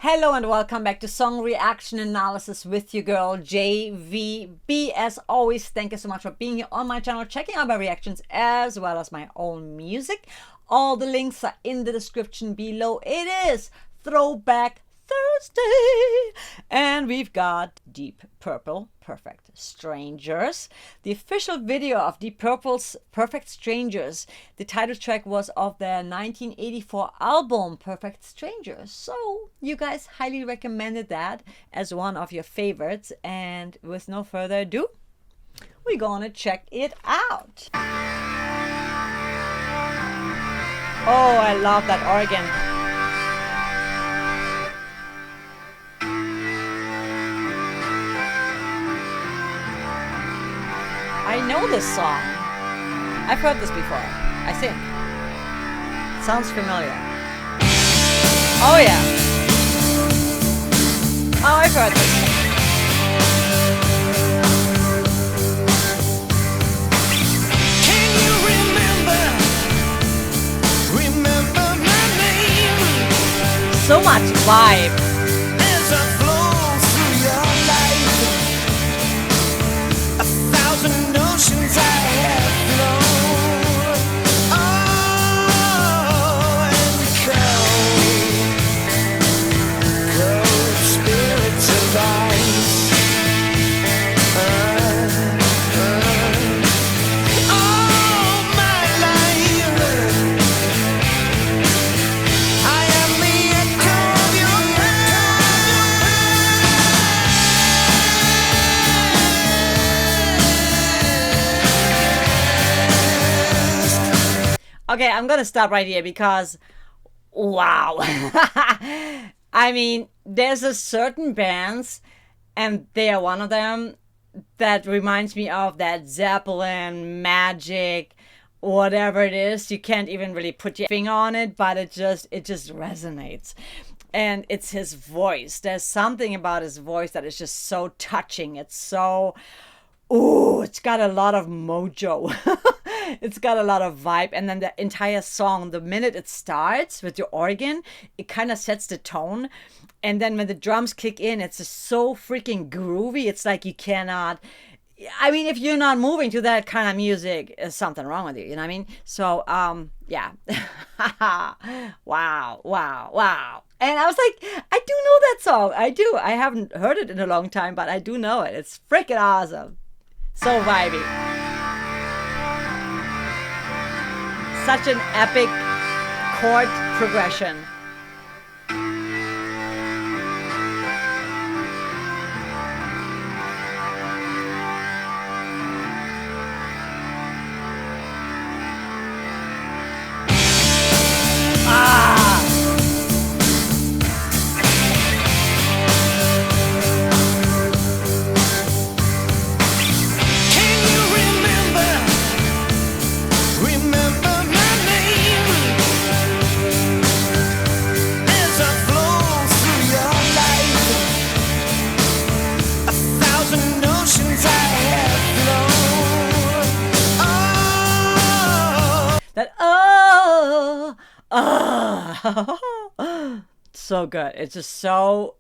Hello and welcome back to Song Reaction Analysis with your girl JVB. As always, thank you so much for being here on my channel, checking out my reactions as well as my own music. All the links are in the description below. It is Throwback Thursday and we've got Deep Purple, Perfect Strangers. The official video of Deep Purple's Perfect Strangers, the title track was of their 1984 album Perfect Strangers. So you guys highly recommended that as one of your favorites, and with no further ado, we're gonna check it out. Oh, I love that organ. I know this song. I've heard this before, I think. It sounds familiar. Oh yeah. Oh, I've heard this. Can you remember my name? So much vibe. As I flow through your life, a thousand oceans I have flown. Oh, and cold spirits of ice. All my life, I am the echo of your Okay, I'm gonna stop right here because, wow. I mean, there's a certain bands, and they are one of them, that reminds me of that Zeppelin, Magic, whatever it is. You can't even really put your finger on it, but it just resonates. And it's his voice. There's something about his voice that is just so touching. It's so, ooh, it's got a lot of mojo. It's got a lot of vibe. And then the entire song, the minute it starts with your organ, it kind of sets the tone. And then when the drums kick in, it's just so freaking groovy. It's like you cannot, I mean, if you're not moving to that kind of music, there's something wrong with you, you know what I mean? So, yeah. Wow, wow, wow. And I was like, I do know that song. I do. I haven't heard it in a long time, but I do know it. It's freaking awesome. So vibey. Such an epic chord progression. Can you remember my name? As I flow through your life, a thousand oceans I have flown. Oh, That so good. It's just so,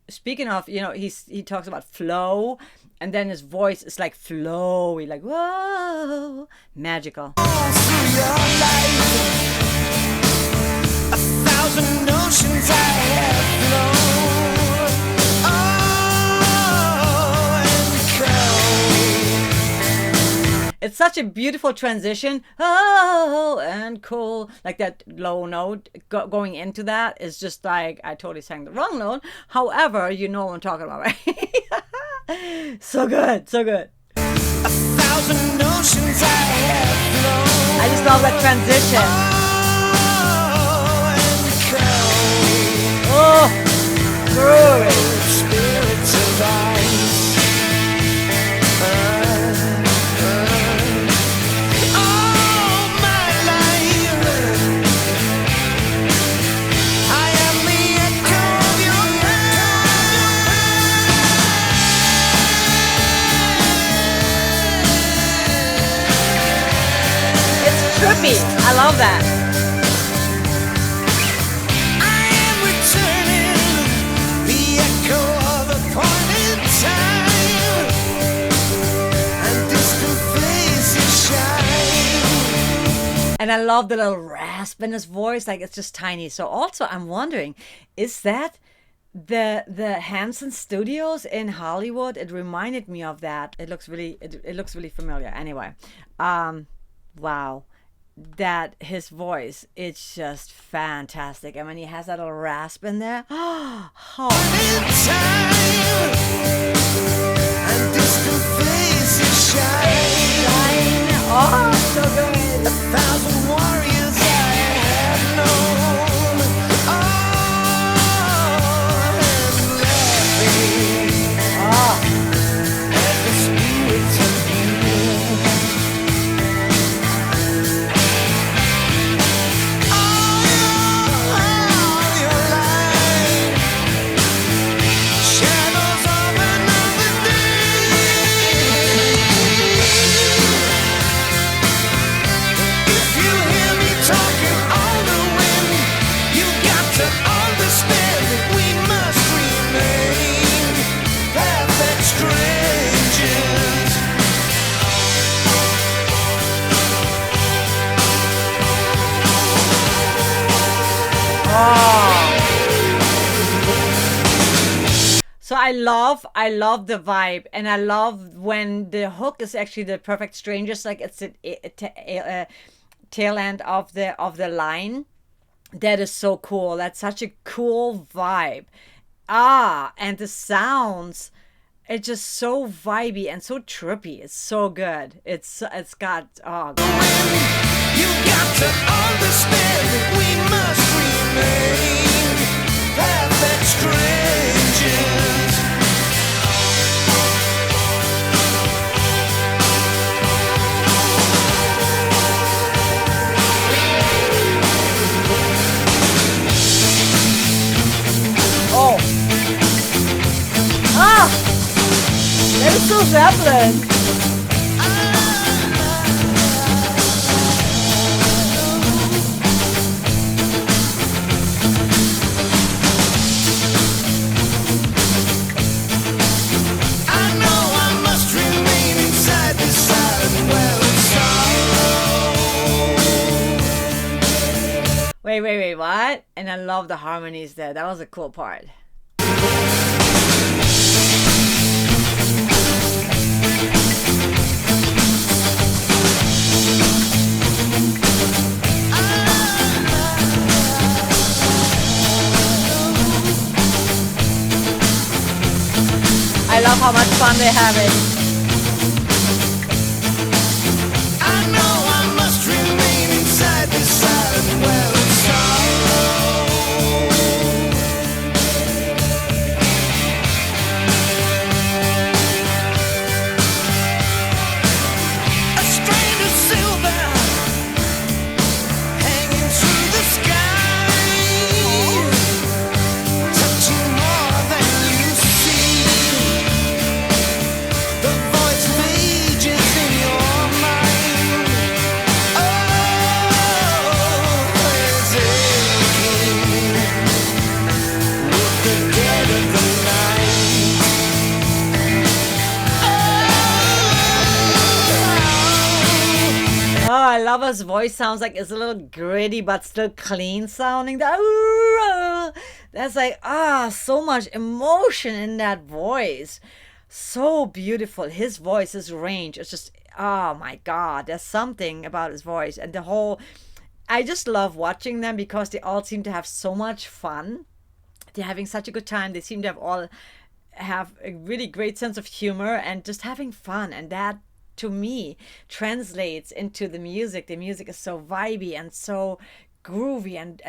speaking of, you know, he talks about flow, and then his voice is like flowy, like whoa, magical. through your life, a thousand oceans I have flown. Oh, and It's such a beautiful transition. Oh, and cool. Like that low note going into that is just like, I totally sang the wrong note. However, you know what I'm talking about, right? So good, so good. a thousand oceans I have flown. I just love that transition. Oh, and Oh, groovy. spirits of ice. All my life, I am the echo of your It's trippy. I love that. I am returning And I love the little rasp in his voice, like it's just tiny. So also I'm wondering, is that the Hanson Studios in Hollywood? It reminded me of that. It looks really familiar. Anyway, wow, that his voice, it's just fantastic. And when he has that little rasp in there, oh, oh, so good. A thousand warriors I have known, and laughing at the spirits of you. All your life, shadows of another day. If you hear me talking on the wind, you got to understand that we must remain perfect strangers. So I love the vibe, and I love when the hook is actually the perfect strangers, like it's a tail end of the line. That is so cool. That's such a cool vibe. And the sounds, it's just so vibey and so trippy. It's so good. It's got You got to understand that we must remain perfect strangers. oh there's so Zeppelin. I know I must remain inside this silent well of sorrow. Wait, what? And I love the harmonies there. That was a cool part. I love how much fun they're having. I know I must remain inside this silent well of sorrow. A strand of silver hanging through the sky, touching more than you see. The voice rages in your mind. Oh, there's aching with the dead of the night. Oh, I love his voice. Sounds like it's a little gritty but still clean sounding. That's like, so much emotion in that voice. So beautiful. His voice, his range. It's just, oh my God. There's something about his voice. And the whole, I just love watching them because they all seem to have so much fun. They're having such a good time. They seem to have a really great sense of humor and just having fun. And that, to me, translates into the music. The music is so vibey and so groovy and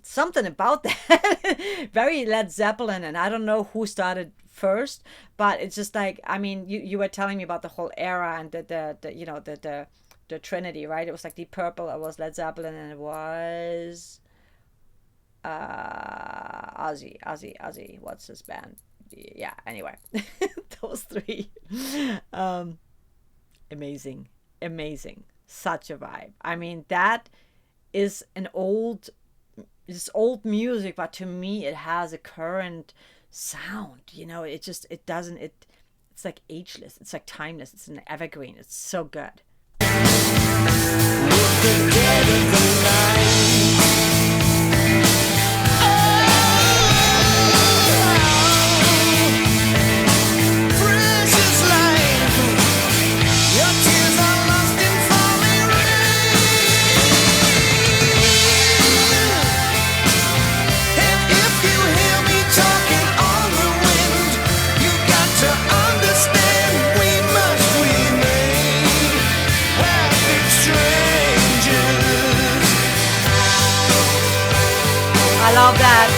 something about that. Very Led Zeppelin, and I don't know who started first, but it's just like, I mean, you were telling me about the whole era and the Trinity, right? It was like Deep Purple, it was Led Zeppelin, and it was Ozzy. What's his band? Yeah, anyway. Those three. Amazing. Such a vibe. I mean, that is it's old music, but to me it has a current sound. It's like ageless. It's like timeless. It's an evergreen. It's so good. with the dead of the night. Precious life, your tears are lost in falling rain. And if you hear me talking on the wind, you got to understand we must remain perfect strangers. I love that.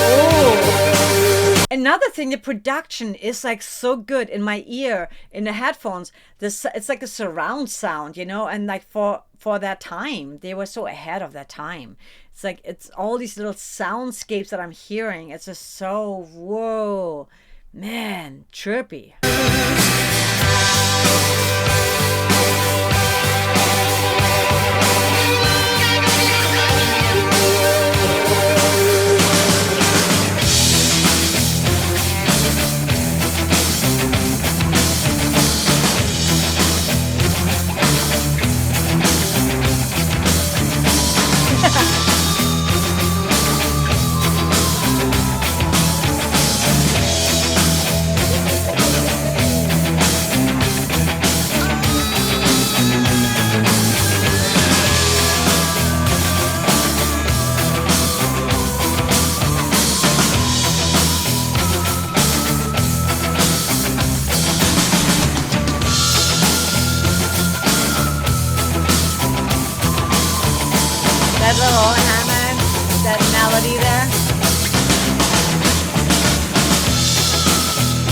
Oh. Another thing, the production is like so good in my ear, in the headphones. It's like a surround sound, you know, and like for that time, they were so ahead of their time. It's like it's all these little soundscapes that I'm hearing. It's just so whoa, man, chirpy. That little Hammond, that melody there.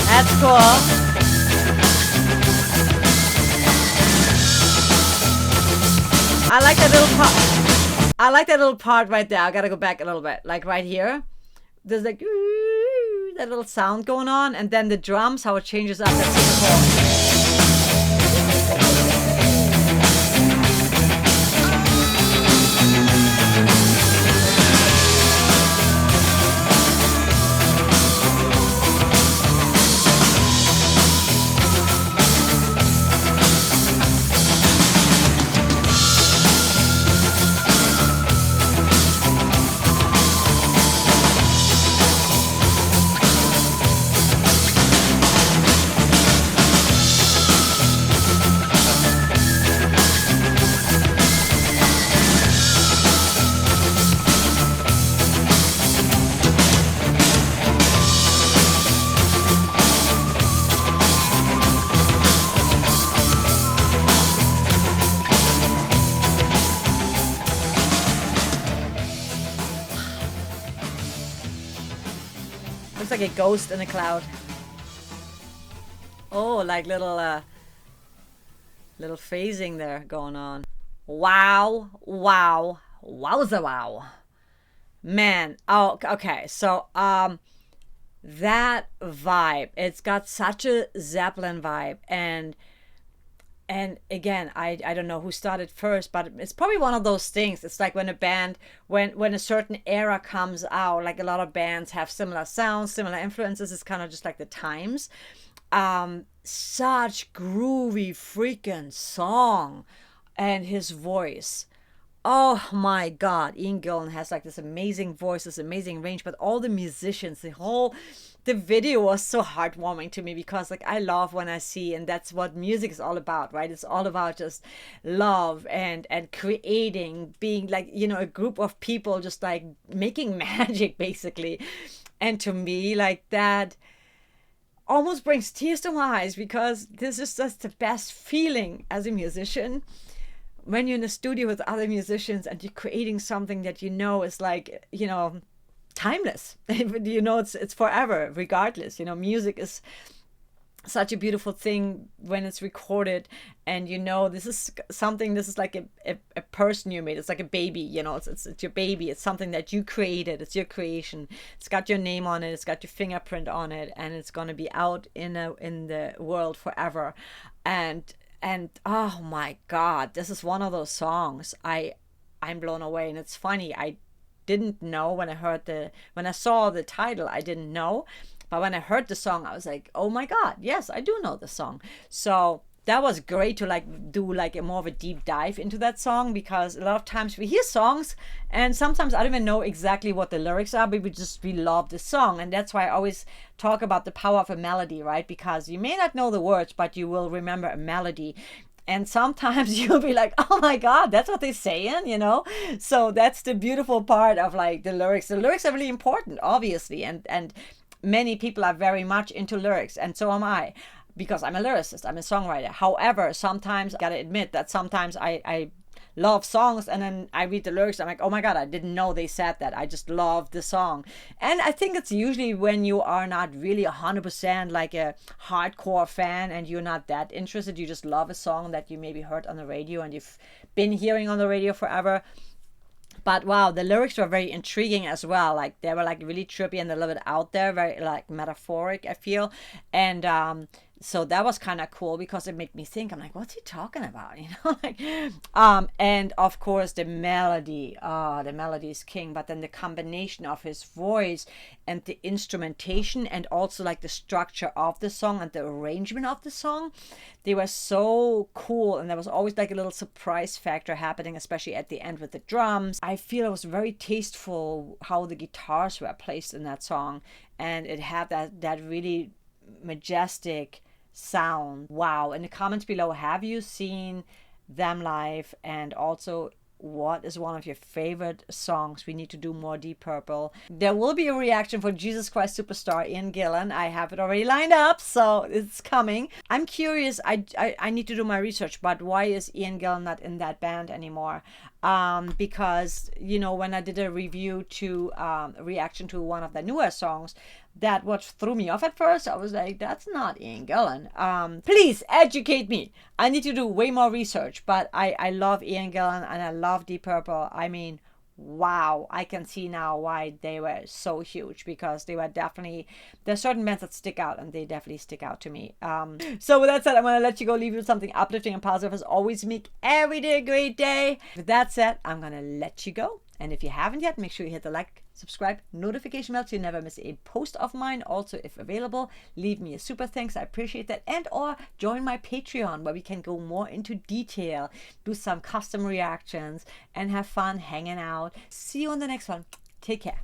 That's cool. I like that little part. I like that little part right there. I gotta go back a little bit. Like right here. There's like that little sound going on, and then the drums, how it changes up. That's super cool. Looks like a ghost in a cloud. Oh, like little phasing there going on. Wow, wow, wowza wow. Man, oh, okay. So, that vibe, it's got such a Zeppelin vibe, and again, I don't know who started first, but it's probably one of those things. It's like when a band, when a certain era comes out, like a lot of bands have similar sounds, similar influences. It's kind of just like the times. Such groovy freaking song, and his voice. Oh my God, Ian Gillan has like this amazing voice, this amazing range, but all the musicians, the video was so heartwarming to me, because like I love when I see, and that's what music is all about, right? It's all about just love and creating, being like, you know, a group of people just like making magic basically. And to me, like that almost brings tears to my eyes, because this is just the best feeling as a musician. When you're in a studio with other musicians and you're creating something that you know is like, you know, timeless. You know, it's forever, regardless. You know, music is such a beautiful thing when it's recorded, and you know, this is something, this is like a person you made. It's like a baby, you know, it's your baby. It's something that you created. It's your creation. It's got your name on it. It's got your fingerprint on it, and it's going to be out in the world forever. And oh my God, this is one of those songs I'm blown away. And it's funny, I didn't know when I saw the title, I didn't know, But when I heard the song, I was like, oh my God, yes, I do know the song. So that was great to like do like a more of a deep dive into that song, because a lot of times we hear songs and sometimes I don't even know exactly what the lyrics are, but we love the song. And that's why I always talk about the power of a melody, right? Because you may not know the words, but you will remember a melody. And sometimes you'll be like, oh my God, that's what they're saying, you know? So that's the beautiful part of like the lyrics. The lyrics are really important, obviously. And many people are very much into lyrics, and so am I, because I'm a lyricist, I'm a songwriter. However, sometimes I gotta admit that sometimes I love songs and then I read the lyrics, I'm like, oh my God, I didn't know they said that. I just love the song. And I think it's usually when you are not really 100% like a hardcore fan and you're not that interested, you just love a song that you maybe heard on the radio and you've been hearing on the radio forever. But wow, the lyrics were very intriguing as well. Like they were like really trippy and a little bit out there, very like metaphoric, I feel. And so that was kind of cool because it made me think. I'm like, what's he talking about? You know, like, and of course the melody. Oh, the melody is king. But then the combination of his voice and the instrumentation, and also like the structure of the song and the arrangement of the song, they were so cool. And there was always like a little surprise factor happening, especially at the end with the drums. I feel it was very tasteful how the guitars were placed in that song, and it had that really majestic sound. Wow. In the comments below, have you seen them live? And also, what is one of your favorite songs? We need to do more Deep Purple. There will be a reaction for Jesus Christ Superstar, Ian Gillan. I have it already lined up, so it's coming. I'm curious. I need to do my research, but why is Ian Gillan not in that band anymore? Because, you know, when I did a review to reaction to one of the newer songs, that what threw me off at first. I was like, that's not Ian Gillan. Please educate me. I need to do way more research, but I love Ian Gillan and I love Deep Purple. I mean, wow, I can see now why they were so huge, because they were definitely, there's certain bands that stick out, and they definitely stick out to me. So with that said, I'm going to let you go, leave you with something uplifting and positive as always. Make every day a great day. With that said, I'm going to let you go. And if you haven't yet, make sure you hit the like, subscribe, notification bell so you never miss a post of mine. Also, if available, leave me a super thanks. I appreciate that. And or join my Patreon, where we can go more into detail, do some custom reactions, and have fun hanging out. See you on the next one. Take care.